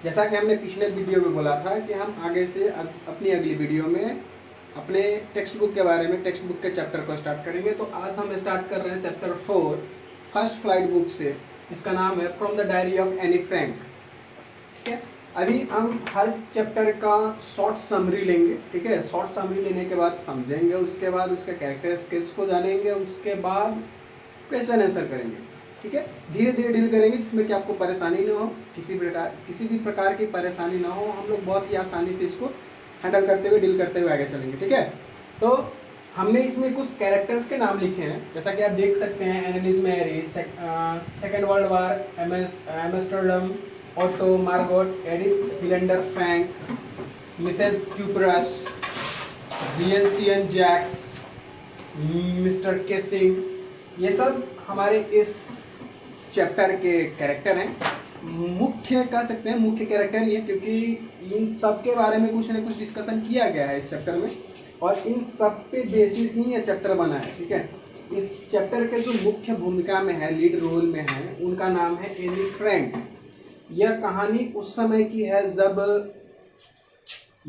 जैसा कि हमने पिछले वीडियो में बोला था कि हम आगे से अपनी अगली वीडियो में अपने टेक्स्ट बुक के बारे में, टेक्स्ट बुक के चैप्टर को स्टार्ट करेंगे। तो आज हम स्टार्ट कर रहे हैं चैप्टर 4 फर्स्ट फ्लाइट बुक से। इसका नाम है from the diary of Anne Frank. ठीक है, अभी हम हर चैप्टर का शॉर्ट समरी लेंगे। ठीक है, शॉर्ट समरी लेने के बाद समझेंगे, उसके बाद उसके कैरेक्टर स्केच को जानेंगे, उसके बाद क्वेश्चन आंसर करेंगे। ठीक है, धीरे धीरे डील करेंगे जिसमें कि आपको परेशानी ना हो, किसी भी प्रकार की परेशानी ना हो। हम लोग बहुत ही आसानी से इसको हैंडल करते हुए, डील करते हुए आगे चलेंगे। ठीक है, तो हमने इसमें कुछ कैरेक्टर्स के नाम लिखे हैं, जैसा कि आप देख सकते हैं। Annelies Marie, second world war, Amsterdam, Otto, Margot, Edith Hollander Frank, Mrs Kuperus, जीएनसीएन जैक्स, मिस्टर केसिंग, ये सब हमारे इस चैप्टर के कैरेक्टर हैं। मुख्य कह सकते हैं, मुख्य कैरेक्टर ये, क्योंकि इन सब के बारे में कुछ न कुछ डिस्कशन किया गया है इस चैप्टर में, और इन सब पे बेसिस ही ये चैप्टर बना है। ठीक है, इस चैप्टर के जो मुख्य भूमिका में है, लीड रोल में है, उनका नाम है एनी फ्रैंक। यह कहानी उस समय की है जब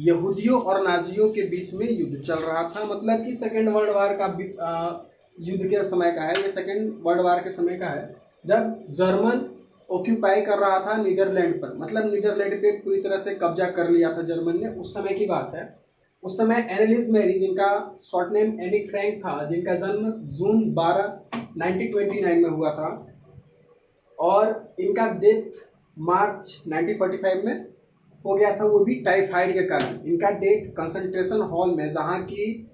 यहूदियों और नाजियों के बीच में युद्ध चल रहा था। मतलब कि सेकेंड वर्ल्ड वार का युद्ध के समय का है, ये सेकेंड वर्ल्ड वार के समय का है, जब जर्मन ऑक्यूपाई कर रहा था नीदरलैंड पर। मतलब नीदरलैंड पे पूरी तरह से कब्जा कर लिया था जर्मन ने, उस समय की बात है। उस समय एनेलिस मैरी, जिनका शॉर्ट नेम एनी फ्रैंक था, जिनका जन्म जून 12, 1929 में हुआ था, और इनका डेथ मार्च 1945 में हो गया था, वो भी टाइफाइड के कारण। इनका डेथ कंसंट्रेशन हॉल में, जहाँ की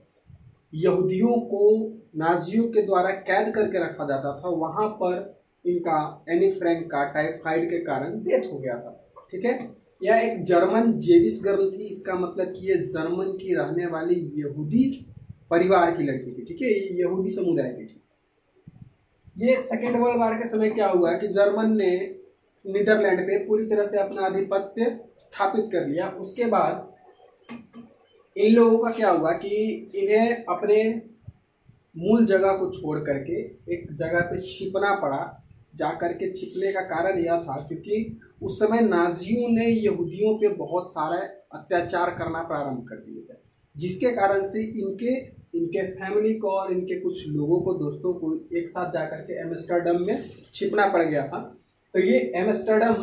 यहूदियों को नाजियों के द्वारा कैद करके रखा जाता था, वहां पर इनका एनी फ्रैंक का टाइफाइड के कारण डेथ हो गया था। ठीक है, यह एक जर्मन जेविश गर्ल थी। इसका मतलब कि ये जर्मन की रहने वाली यहूदी परिवार की लड़की थी। ठीक है, ये यहूदी समुदाय की थी। ये सेकेंड वर्ल्ड वार के समय क्या हुआ कि जर्मन ने नीदरलैंड पे पूरी तरह से अपना आधिपत्य स्थापित कर लिया। उसके बाद इन लोगों का क्या हुआ कि इन्हें अपने मूल जगह को छोड़ करके एक जगह पे छिपना पड़ा। जा करके छिपने का कारण यह था क्योंकि उस समय नाजियों ने यहूदियों पे बहुत सारा अत्याचार करना प्रारंभ कर दिए थे, जिसके कारण से इनके फैमिली को और इनके कुछ लोगों को, दोस्तों को एक साथ जा करके एम्स्टर्डम में छिपना पड़ गया था। तो ये एम्स्टर्डम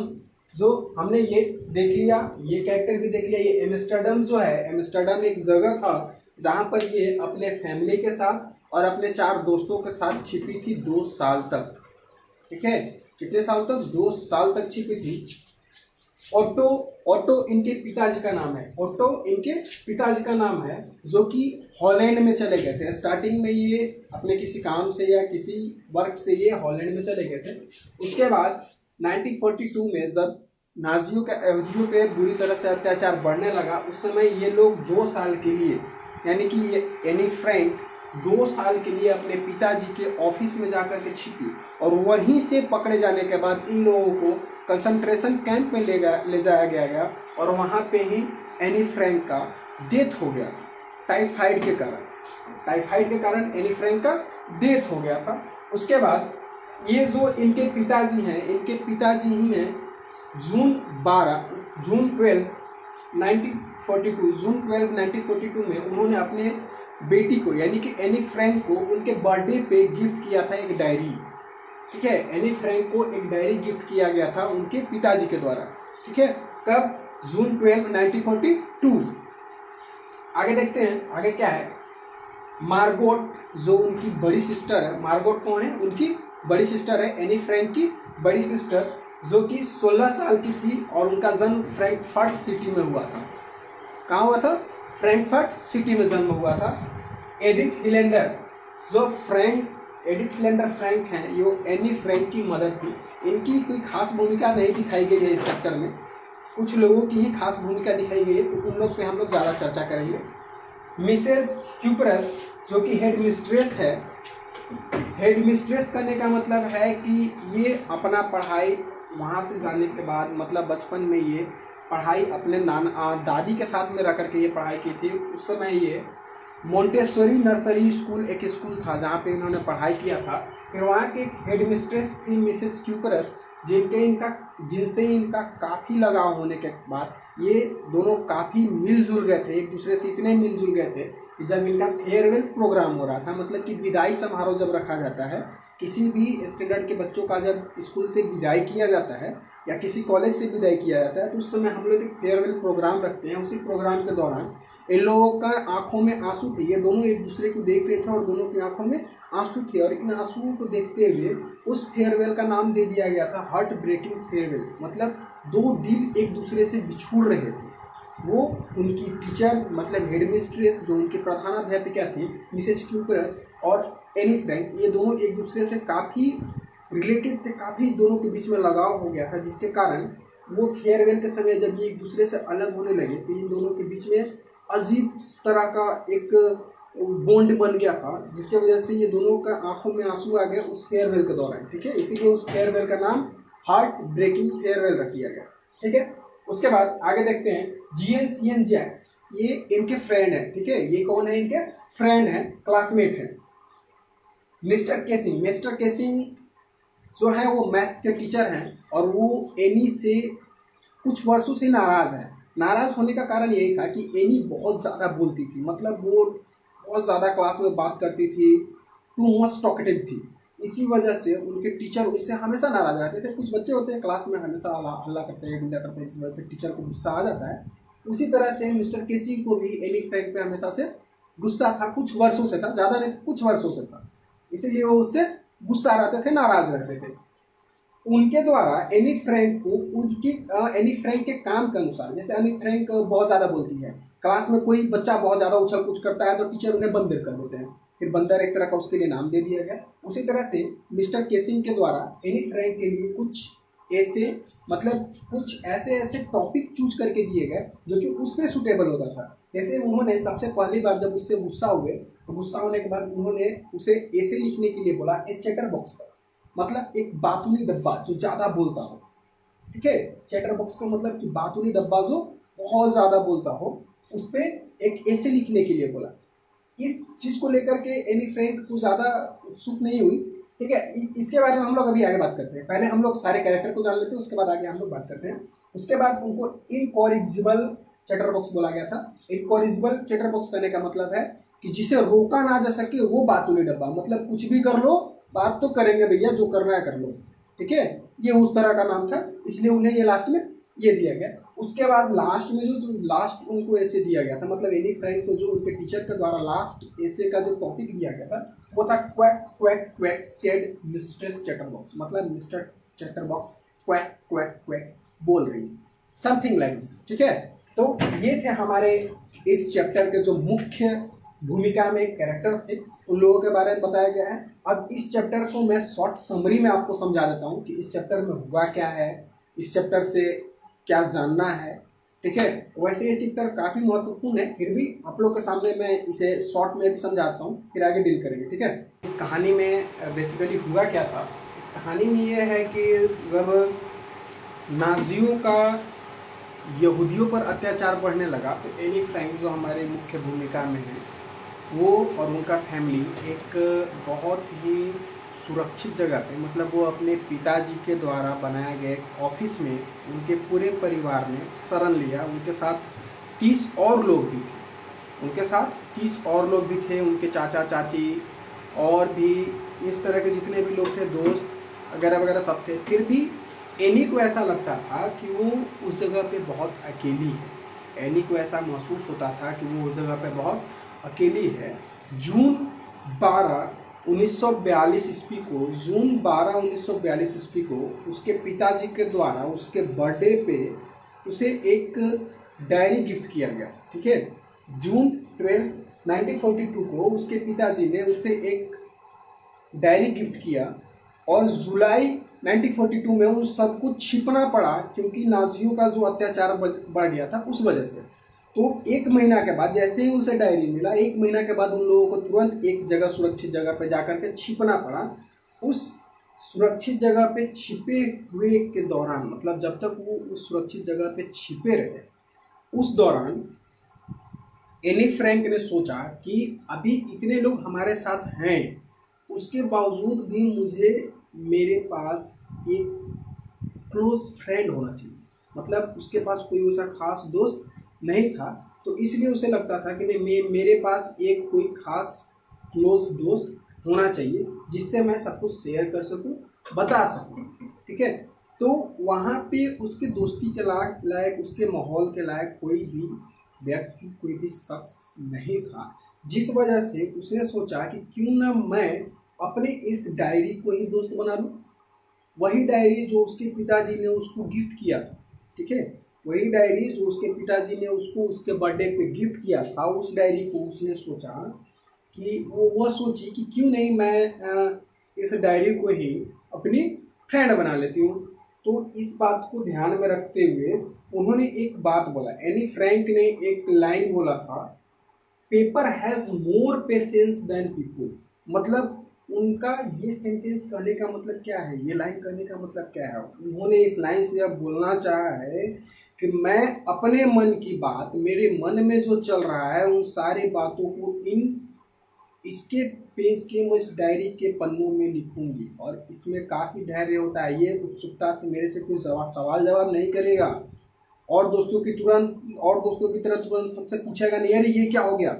जो हमने ये देख लिया, ये कैरेक्टर भी देख लिया। ये एम्स्टर्डम जो है, एम्स्टर्डम एक जगह था जहाँ पर ये अपने फैमिली के साथ और अपने 4 दोस्तों के साथ छिपी थी 2 साल तक। ठीक है, कितने साल तक? 2 साल तक छिपी थी। ऑटो इनके पिताजी का नाम है। ऑटो इनके पिताजी का नाम है, जो कि हॉलैंड में चले गए थे। स्टार्टिंग में ये अपने किसी काम से या किसी वर्क से ये हॉलैंड में चले गए थे। उसके बाद 1942 में जब नाजियों के यहूदियों पे बुरी तरह से अत्याचार बढ़ने लगा, उस समय ये लोग 2 साल के लिए, यानी कि ये एनी फ्रैंक 2 साल के लिए अपने पिताजी के ऑफिस में जाकर के छिपी, और वहीं से पकड़े जाने के बाद इन लोगों को कंसंट्रेशन कैंप में ले जाया गया, और वहाँ पे ही एनी फ्रैंक का डेथ हो गया था टाइफाइड के कारण। टाइफाइड के कारण एनी फ्रैंक का डेथ हो गया था। उसके बाद ये जो इनके पिताजी हैं, इनके पिताजी ही ने जून 12, 1942 में उन्होंने अपने बेटी को, यानी कि एनी फ्रैंक को, उनके बर्थडे पे गिफ्ट किया था एक डायरी। ठीक है, एनी फ्रैंक को एक डायरी गिफ्ट किया गया था उनके पिताजी के द्वारा। ठीक है, कब? जून 12, 1942। आगे देखते हैं, आगे क्या है। मार्गोट, जो उनकी बड़ी सिस्टर है। मार्गोट कौन है? उनकी बड़ी सिस्टर है, एनी फ्रैंक की बड़ी सिस्टर, जो कि 16 साल की थी, और उनका जन्म फ्रैंकफर्ट सिटी में हुआ था। कहाँ हुआ था? फ्रैंकफर्ट सिटी में जन्म हुआ था। एडिथ हिलेंडर, जो एडिथ हिलेंडर फ्रैंक हैं, ये एनी फ्रैंक की मदर थी। इनकी कोई खास भूमिका नहीं दिखाई गई है इस चैप्टर में, कुछ लोगों की ही खास भूमिका दिखाई गई है, तो उन लोग पे हम लोग ज़्यादा चर्चा करेंगे। मिसेस क्यूपरस, जो कि हेड मिस्ट्रेस है। हेड मिस्ट्रेस करने का मतलब है कि ये अपना पढ़ाई वहाँ से जाने के बाद, मतलब बचपन में ये पढ़ाई अपने दादी के साथ में रह करके ये पढ़ाई की थी। उस समय ये मोंटेसरी नर्सरी स्कूल, एक स्कूल था जहाँ पे इन्होंने पढ़ाई किया था। फिर वहाँ की हेड मिस्ट्रेस थी मिसेस क्यूपरस, जिनसे इनका काफ़ी लगाव होने के बाद ये दोनों काफ़ी मिलजुल गए थे, एक दूसरे से इतने मिलजुल गए थे कि जब इनका फेयरवेल प्रोग्राम हो रहा था, मतलब कि विदाई समारोह जब रखा जाता है, किसी भी स्टैंडर्ड के बच्चों का जब स्कूल से विदाई किया जाता है या किसी कॉलेज से विदाई किया जाता है, तो उस समय हम लोग एक फेयरवेल प्रोग्राम रखते हैं। उसी प्रोग्राम के दौरान इन लोगों का आंखों में आंसू थे, ये दोनों एक दूसरे को देख रहे थे और दोनों की आंखों में आंसू थे, और इन आंसुओं को देखते हुए उस फेयरवेल का नाम दे दिया गया था हार्ट ब्रेकिंग फेयरवेल। मतलब दो दिल एक दूसरे से बिछुड़ रहे थे। वो उनकी टीचर मतलब हेड मिस्ट्रेस जो उनकी प्रधानाध्यापिका थी मिसेज क्यूपरस और एनी फ्रैंक, ये दोनों एक दूसरे से काफ़ी रिलेटेड थे, काफ़ी दोनों के बीच में लगाव हो गया था, जिसके कारण वो फेयरवेल के समय जब ये एक दूसरे से अलग होने लगे तो इन दोनों के बीच में अजीब तरह का एक बॉन्ड बन गया था, जिसकी वजह से ये दोनों का आंखों में आंसू आ गए उस फेयरवेल के दौरान। ठीक है, इसीलिए उस फेयरवेल का नाम हार्ट ब्रेकिंग फेयरवेल रख दिया गया। ठीक है, उसके बाद आगे देखते हैं GNCN जैक्स, ये इनके फ्रेंड है। ठीक है, ये कौन है? इनके फ्रेंड है, क्लासमेट है। मिस्टर केसिंग जो है वो मैथ्स के टीचर हैं और वो एनी से कुछ वर्षों से नाराज है। नाराज होने का कारण यही था कि एनी बहुत ज़्यादा बोलती थी, मतलब वो बहुत ज़्यादा क्लास में बात करती थी, टू मच टॉकेटिव थी। इसी वजह से उनके टीचर उनसे हमेशा नाराज रहते थे। कुछ बच्चे होते हैं क्लास में हमेशा हल्ला करते हैं, गुंडा करते हैं, जिस वजह से टीचर को गुस्सा आ जाता है। उसी तरह से मिस्टर केसी को भी एनी फ्रैंक पे हमेशा से गुस्सा था, कुछ वर्षों से था, ज़्यादा नहीं, कुछ वर्षों से था। इसीलिए वो उससे गुस्सा रहते थे, नाराज रहते थे। उनके द्वारा एनी फ्रैंक को एनी फ्रैंक के काम के अनुसार, जैसे एनी फ्रैंक बहुत ज़्यादा बोलती है, क्लास में कोई बच्चा बहुत ज़्यादा उछल कूद करता है तो टीचर उन्हें बंदर कर देते हैं, फिर बंदर एक तरह का उसके लिए नाम दे दिया गया। उसी तरह से मिस्टर केसिंग के द्वारा एनी फ्रैंक के लिए कुछ ऐसे टॉपिक चूज करके दिए गए जो कि उस पर सुटेबल होता था। जैसे उन्होंने सबसे पहली बार जब उससे गुस्सा हुए तो गुस्सा होने के बाद उन्होंने उसे ऐसे लिखने के लिए बोला एक चैटर बॉक्स पर, मतलब एक बातूनी डब्बा जो ज़्यादा बोलता हो। ठीक है, चैटर बॉक्स का मतलब कि बातूनी डब्बा जो बहुत ज़्यादा बोलता हो, उस पर एक ऐसे लिखने के लिए बोला। इस चीज़ को लेकर के एनी फ्रैंक को ज़्यादा उत्सुक नहीं हुई। ठीक है, इसके बारे में हम लोग अभी आगे बात करते हैं। पहले हम लोग सारे कैरेक्टर को जान लेते हैं, उसके बाद आगे हम लोग बात करते हैं। उसके बाद उनको इनकॉरिजिबल चैटर बॉक्स बोला गया था। इनकॉरिजिबल चैटर बॉक्स कहने का मतलब है कि जिसे रोका ना जा सके वो बातूनी डब्बा, मतलब कुछ भी कर लो, बात तो करेंगे भैया, जो करना है कर लो। ठीक है, ये उस तरह का नाम था, इसलिए उन्हें ये लास्ट में ये दिया गया। उसके बाद लास्ट में जो लास्ट उनको ऐसे दिया गया था, मतलब एनी फ्रैंक को जो उनके टीचर के द्वारा लास्ट ऐसे का जो टॉपिक दिया गया था वो था quack quack quack said mistress chatterbox, मतलब mister chatterbox quack quack quack बोल रही, समथिंग लाइक दिस। ठीक है, तो ये थे हमारे इस चैप्टर के जो मुख्य भूमिका में कैरेक्टर थे, उन लोगों के बारे में बताया गया है। अब इस चैप्टर को मैं शॉर्ट समरी में आपको समझा देता हूँ कि इस चैप्टर में हुआ क्या है, इस चैप्टर से क्या जानना है। ठीक है, वैसे ये चैप्टर काफ़ी महत्वपूर्ण है, फिर भी आप लोग के सामने मैं इसे शॉर्ट में भी समझाता हूँ, फिर आगे डील करेंगे। ठीक है, इस कहानी में बेसिकली हुआ क्या था। इस कहानी में ये है कि जब नाजियों का यहूदियों पर अत्याचार बढ़ने लगा तो एनी फ्रैंक जो हमारे मुख्य भूमिका में है, वो और उनका फैमिली एक बहुत ही सुरक्षित जगह पे, मतलब वो अपने पिताजी के द्वारा बनाए गए ऑफिस में उनके पूरे परिवार ने शरण लिया। उनके साथ 30 और लोग भी थे, उनके चाचा चाची और भी इस तरह के जितने भी लोग थे, दोस्त वगैरह वगैरह सब थे। फिर भी एनी को ऐसा लगता था कि वो उस जगह पे बहुत अकेली है। एनी को ऐसा महसूस होता था कि वो उस जगह पे बहुत अकेली है। जून 12, 1942 ईस्वी को उसके पिताजी के द्वारा उसके बर्थडे पे उसे एक डायरी गिफ्ट किया गया। ठीक है, जून 12, 1942 को उसके पिताजी ने उसे एक डायरी गिफ्ट किया और जुलाई 1942 में उन सबको छिपना पड़ा क्योंकि नाजियों का जो अत्याचार बढ़ गया था उस वजह से। तो 1 महीना के बाद जैसे ही उसे डायरी मिला, 1 महीना के बाद उन लोगों को तुरंत एक जगह सुरक्षित जगह पे जाकर के छिपना पड़ा। उस सुरक्षित जगह पे छिपे हुए के दौरान, मतलब जब तक वो उस सुरक्षित जगह पे छिपे रहे, उस दौरान एनी फ्रैंक ने सोचा कि अभी इतने लोग हमारे साथ हैं, उसके बावजूद भी मुझे मेरे पास एक क्लोज फ्रेंड होना चाहिए, मतलब उसके पास कोई वैसा खास दोस्त नहीं था। तो इसलिए उसे लगता था कि नहीं, मेरे पास एक कोई खास क्लोज दोस्त होना चाहिए जिससे मैं सब कुछ शेयर कर सकूं, बता सकूं। ठीक है, तो वहाँ पे उसके दोस्ती के लायक उसके माहौल के लायक कोई भी व्यक्ति, कोई भी शख्स नहीं था, जिस वजह से उसने सोचा कि क्यों ना मैं अपने इस डायरी को ही दोस्त बना लूं। वही डायरी जो उसके पिताजी ने उसको गिफ्ट किया था, ठीक है, वही डायरी जो उसके पिताजी ने उसको उसके बर्थडे पे गिफ्ट किया था, उस डायरी को उसने सोचा कि वो सोची कि क्यों नहीं मैं इस डायरी को ही अपनी फ्रेंड बना लेती हूँ। तो इस बात को ध्यान में रखते हुए उन्होंने एक बात बोला, एनी फ्रैंक ने एक लाइन बोला था, paper has more patience than people. मतलब उनका ये सेंटेंस कहने का मतलब क्या है, ये लाइन कहने का मतलब क्या है, उन्होंने इस लाइन से अब बोलना चाहा है कि मैं अपने मन की बात, मेरे मन में जो चल रहा है उन सारी बातों को इसके पेज के मैं इस डायरी के पन्नों में लिखूंगी। और इसमें काफ़ी धैर्य होता है, ये उत्सुकता से मेरे से कोई सवाल जवाब नहीं करेगा, और दोस्तों की तरह तुरंत हमसे पूछेगा नहीं, अरे ये क्या हो गया,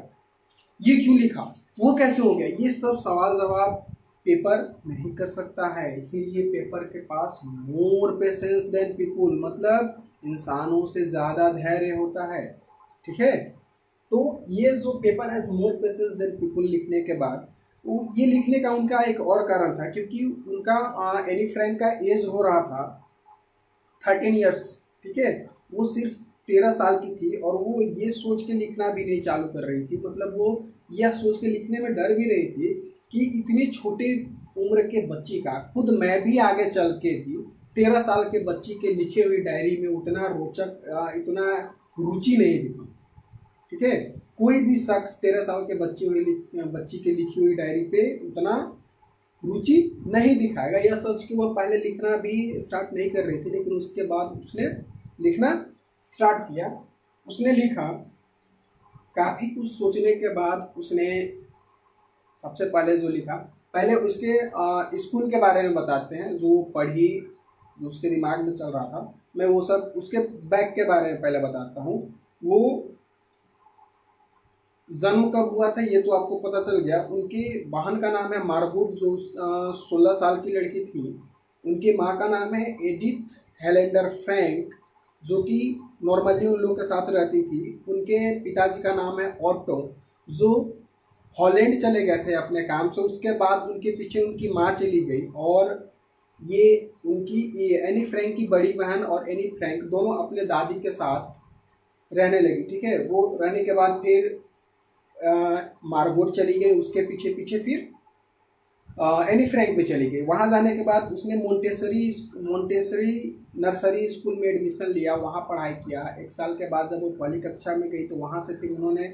ये क्यों लिखा, वो कैसे हो गया, ये सब सवाल जवाब पेपर नहीं कर सकता है। इसीलिए पेपर के पास मोर पेशेंस देन पीपुल, मतलब इंसानों से ज़्यादा धैर्य होता है। ठीक है, तो ये जो paper has more patience than people लिखने के बाद, वो ये लिखने का उनका एक और कारण था, क्योंकि उनका एनी फ्रैंक का एज हो रहा था 13 ईयर्स। ठीक है, वो सिर्फ 13 साल की थी और वो ये सोच के लिखना भी नहीं चालू कर रही थी, मतलब वो यह सोच के लिखने में डर भी रही थी कि इतनी छोटी उम्र के बच्ची का, खुद मैं भी आगे चल के भी 13 साल के बच्ची के लिखे हुई डायरी में उतना रोचक, इतना रुचि नहीं दिखी। ठीक है, कोई भी शख्स 13 साल के बच्ची के लिखी हुई डायरी पे उतना रुचि नहीं दिखाएगा, यह सोच के वह पहले लिखना भी स्टार्ट नहीं कर रही थी, लेकिन उसके बाद उसने लिखना स्टार्ट किया। उसने लिखा, काफ़ी कुछ सोचने के बाद उसने सबसे पहले जो लिखा, पहले उसके स्कूल के बारे में बताते हैं, जो पढ़ी, जो उसके दिमाग में चल रहा था, मैं वो सब उसके बैक के बारे में पहले बताता हूँ। वो जन्म कब हुआ था ये तो आपको पता चल गया। उनकी बहन का नाम है मार्गोट, जो 16 साल की लड़की थी। उनकी माँ का नाम है एडिथ हेलेंडर फ्रैंक, जो कि नॉर्मली उन लोग के साथ रहती थी। उनके पिताजी का नाम है ऑटो, जो हॉलैंड चले गए थे अपने काम से। उसके बाद उनके पीछे उनकी माँ चली गई, और ये एनी फ्रैंक की बड़ी बहन और एनी फ्रैंक दोनों अपने दादी के साथ रहने लगी। ठीक है, वो रहने के बाद फिर मार्गोट चली गई, उसके पीछे पीछे फिर एनी फ्रैंक भी चली गई। वहाँ जाने के बाद उसने मोंटेसरी नर्सरी स्कूल में एडमिशन लिया, वहाँ पढ़ाई किया। 1 साल के बाद जब वो पहली कक्षा में गई तो वहाँ से फिर उन्होंने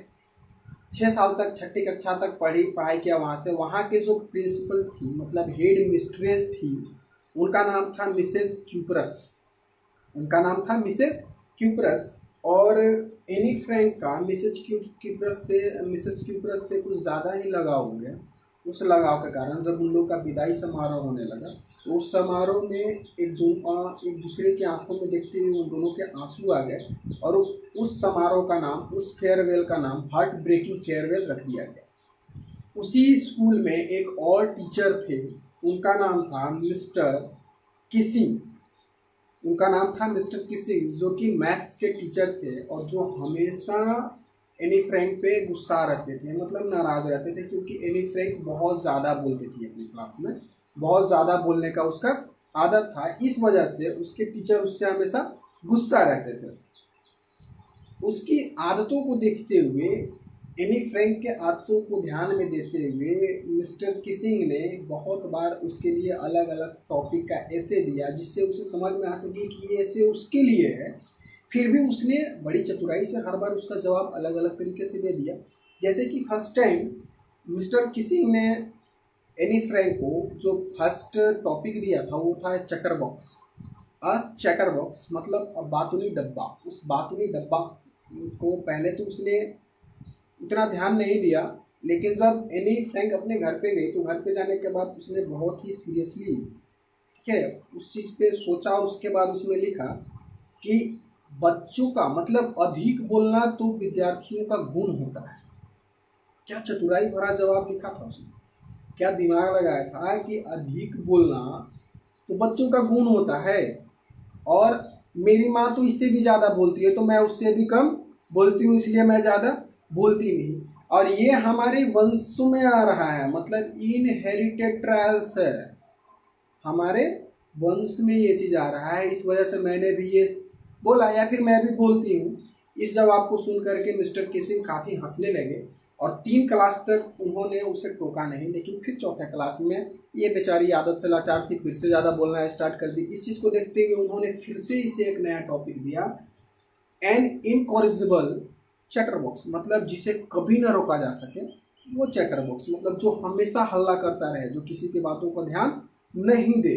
6 साल तक, 6ठी कक्षा तक पढ़ाई किया वहाँ से। वहाँ के जो प्रिंसिपल थी, मतलब हेड मिस्ट्रेस थी, उनका नाम था मिसेज क्यूपरस। क्यूपरस। और एनी फ्रैंक का मिसेज क्यूपरस से कुछ ज़्यादा ही लगाव हो गया। उस लगाव के कारण जब उन लोग का विदाई समारोह होने लगा, तो उस समारोह में एक दूसरे की आंखों में देखते हुए उन दोनों के आंसू आ गए, और उस समारोह का नाम, उस फेयरवेल का नाम हार्ट ब्रेकिंग फेयरवेल रख दिया गया। उसी स्कूल में एक और टीचर थे, उनका नाम था मिस्टर किसिंग। जो कि मैथ्स के टीचर थे, और जो हमेशा एनी फ्रैंक पे गुस्सा रहते थे, मतलब नाराज रहते थे, क्योंकि एनी फ्रैंक बहुत ज़्यादा बोलती थी अपनी क्लास में, बहुत ज़्यादा बोलने का उसका आदत था। इस वजह से उसके टीचर उससे हमेशा गुस्सा रहते थे। उसकी आदतों को देखते हुए, एनी फ्रैंक के आदतों को ध्यान में देते हुए, मिस्टर किसिंग ने बहुत बार उसके लिए अलग अलग टॉपिक का ऐसे दिया, जिससे उसे समझ में आ सके कि ये ऐसे उसके लिए है। फिर भी उसने बड़ी चतुराई से हर बार उसका जवाब अलग अलग तरीके से दे दिया। जैसे कि फर्स्ट टाइम मिस्टर किसिंग ने एनी फ्रैंक को जो फर्स्ट टॉपिक दिया था वो था चटर बॉक्स। चटर बॉक्स मतलब बातुनी डब्बा। उस बातुनी डब्बा को पहले तो उसने इतना ध्यान नहीं दिया, लेकिन जब एनी फ्रैंक अपने घर पे गई तो घर पे जाने के बाद उसने बहुत ही सीरियसली ठीक है। उस चीज़ पे सोचा और उसके बाद उसमें लिखा कि बच्चों का मतलब अधिक बोलना तो विद्यार्थियों का गुण होता है। क्या चतुराई भरा जवाब लिखा था उसने, क्या दिमाग लगाया था कि अधिक बोलना तो बच्चों का गुण होता है, और मेरी माँ तो इससे भी ज़्यादा बोलती है तो मैं उससे भी कम बोलती हूँ, इसलिए मैं ज़्यादा बोलती नहीं। और ये हमारे वंश में आ रहा है, मतलब इनहेरिटेड ट्रायल्स है, हमारे वंश में ये चीज़ आ रहा है, इस वजह से मैंने भी ये बोला या फिर मैं भी बोलती हूँ। इस जवाब को सुन करके मिस्टर किसिंग काफ़ी हंसने लगे और 3 क्लास तक उन्होंने उसे टोका नहीं, लेकिन फिर चौथे क्लास में ये बेचारी आदत से लाचार थी, फिर से ज़्यादा बोलना स्टार्ट कर दी। इस चीज़ को देखते हुए उन्होंने फिर से इसे एक नया टॉपिक दिया, एन इनकॉरिजिबल चैटर बॉक्स, मतलब जिसे कभी ना रोका जा सके वो चैटर बॉक्स, मतलब जो हमेशा हल्ला करता रहे, जो किसी की बातों को ध्यान नहीं दे।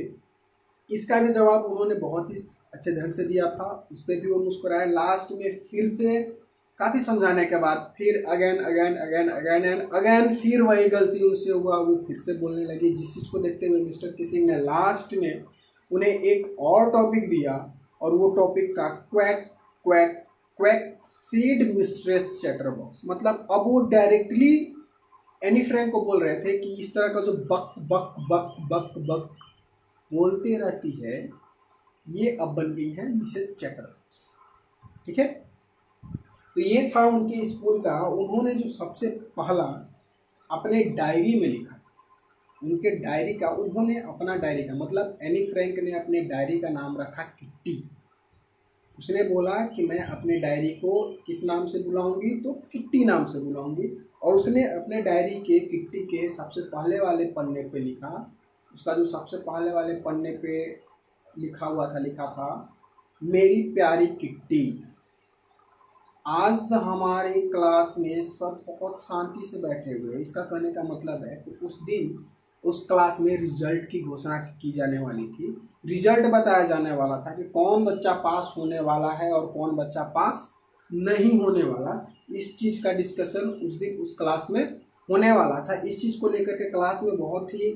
इसका भी जवाब उन्होंने बहुत ही अच्छे ढंग से दिया था, उस पर भी वो मुस्कुराए। लास्ट में फिर से काफ़ी समझाने के बाद फिर again again again again and again फिर वही गलती उनसे हुआ, वो फिर से बोलने लगी। जिस चीज़ को देखते हुए मिस्टर किसिंग ने लास्ट में उन्हें एक और टॉपिक दिया, और वो टॉपिक था quack quack quack seed mistress chatter box. मतलब अब वो डायरेक्टली एनी फ्रैंक को बोल रहे थे कि इस तरह का जो बक बक बक बक बक बोलते रहती है, ये अब बन गई है मिसेस चैटरबॉक्स। ठीक है, तो ये था उनके स्कूल का। उन्होंने जो सबसे पहला अपने डायरी में लिखा, उनके डायरी का, उन्होंने अपना डायरी का मतलब एनी फ्रैंक ने अपने डायरी का नाम रखा किट्टी। उसने बोला कि मैं अपने डायरी को किस नाम से बुलाऊंगी, तो किट्टी नाम से बुलाऊंगी। और उसने अपने डायरी के किट्टी के सबसे पहले वाले पन्ने पे लिखा, उसका जो सबसे पहले वाले पन्ने पे लिखा था मेरी प्यारी किट्टी, आज हमारी क्लास में सब बहुत शांति से बैठे हुए। इसका कहने का मतलब है कि उस दिन उस क्लास में रिजल्ट की घोषणा की जाने वाली थी, रिजल्ट बताया जाने वाला था कि कौन बच्चा पास होने वाला है और कौन बच्चा पास नहीं होने वाला। इस चीज़ का डिस्कशन उस दिन उस क्लास में होने वाला था। इस चीज़ को लेकर के क्लास में बहुत ही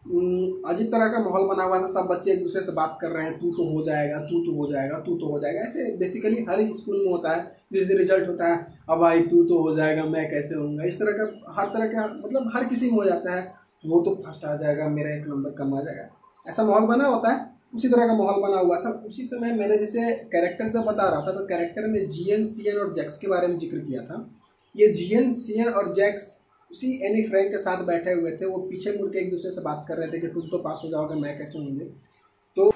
अजीब तरह का माहौल बना हुआ था। सब बच्चे एक दूसरे से बात कर रहे हैं, तू तो हो जाएगा, तू तो हो जाएगा, तू तो हो जाएगा। ऐसे बेसिकली हर स्कूल में होता है, जिस दिन रिजल्ट होता है अब भाई तू तो हो जाएगा, मैं कैसे होऊंगा, इस तरह का हर तरह का मतलब हर किसी में हो जाता है। वो तो फर्स्ट आ जाएगा, मेरा 1 नंबर कम आ जाएगा, ऐसा माहौल बना होता है। उसी तरह का माहौल बना हुआ था। उसी समय मैंने जैसे कैरेक्टर जब बता रहा था तो कैरेक्टर में जीएन, सीएन और जैक्स के बारे में जिक्र किया था। ये जीएन, सीएन और जैक्स उसी एनी फ्रैंक के साथ बैठे हुए थे। वो पीछे मुड़ के एक दूसरे से बात कर रहे थे कि तुम तो पास हो जाओगे, मैं कैसे होंगे। तो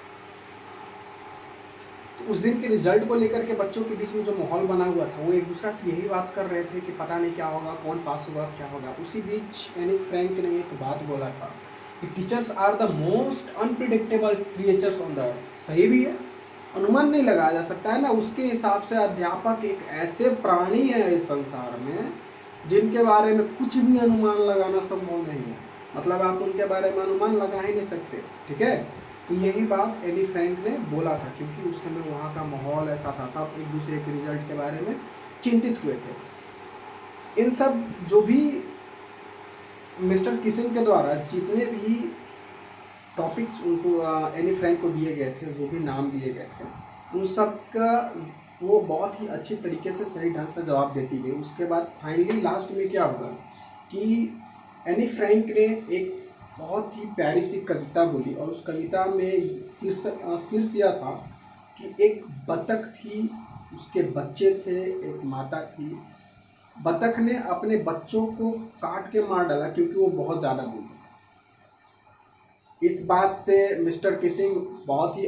उस दिन के रिजल्ट को लेकर के बच्चों के बीच में जो माहौल बना हुआ था, वो एक दूसरे से यही बात कर रहे थे कि पता नहीं क्या होगा, कौन पास होगा, क्या होगा। उसी बीच एनी फ्रैंक ने एक बात बोला था कि teachers are the most unpredictable creatures on the earth. सही भी है, अनुमान नहीं लगाया जा सकता है ना। उसके हिसाब से अध्यापक एक ऐसे प्राणी है इस संसार में जिनके बारे में कुछ भी अनुमान लगाना संभव नहीं है। मतलब आप उनके बारे में अनुमान लगा ही नहीं सकते। ठीक है, तो यही बात एनी फ्रैंक ने बोला था, क्योंकि उस समय वहाँ का माहौल ऐसा था, सब एक दूसरे के रिजल्ट के बारे में चिंतित हुए थे। इन सब जो भी मिस्टर किसिंग के द्वारा जितने भी टॉपिक्स उनको एनी फ्रैंक को दिए गए थे, जो भी नाम दिए गए थे, उन सब का वो बहुत ही अच्छी तरीके से सही ढंग से जवाब देती गई। उसके बाद फाइनली लास्ट में क्या हुआ कि एनी फ्रैंक ने एक बहुत ही प्यारी सी कविता बोली, और उस कविता में शीर्ष यह था कि एक बतख थी, उसके बच्चे थे, एक माता थी। बतख ने अपने बच्चों को काट के मार डाला क्योंकि वो बहुत ज़्यादा बोली। इस बात से मिस्टर किसिंग बहुत ही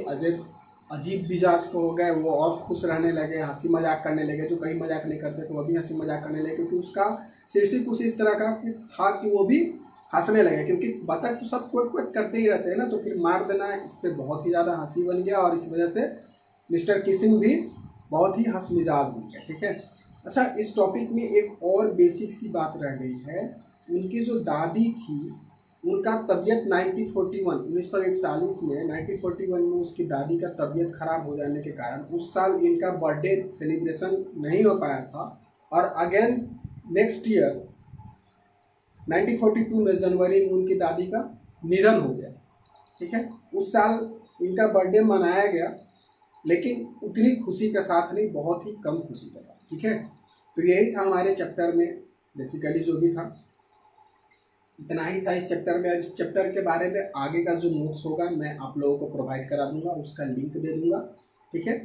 अजीब मिजाज को हो गए। वो और खुश रहने लगे, हंसी मजाक करने लगे। जो कहीं मजाक नहीं करते थे वो भी हंसी मजाक करने लगे, क्योंकि उसका शीर्षक कुछ इस तरह का था कि वो भी हंसने लगे। क्योंकि बतख तो सब क्विक क्विक करते ही रहते हैं ना, तो फिर मार देना इस पर बहुत ही ज़्यादा हंसी बन गया, और इस वजह से मिस्टर किसिंग भी बहुत ही हंस मिजाज बन गया। ठीक है, अच्छा, इस टॉपिक में एक और बेसिक सी बात रह गई है। उनकी जो दादी थी, उनका तबीयत 1941 में 1941 में उसकी दादी का तबीयत खराब हो जाने के कारण उस साल इनका बर्थडे सेलिब्रेशन नहीं हो पाया था। और अगेन नेक्स्ट ईयर 1942 में जनवरी में उनकी दादी का निधन हो गया। ठीक है। उस साल इनका बर्थडे मनाया गया, लेकिन उतनी खुशी के साथ नहीं, बहुत ही कम खुशी के साथ। ठीक है, तो यही था हमारे चैप्टर में बेसिकली जो भी था, इतना ही था इस चैप्टर में। अब इस चैप्टर के बारे में आगे का जो नोट्स होगा मैं आप लोगों को प्रोवाइड करा दूंगा, उसका लिंक दे दूंगा। ठीक है।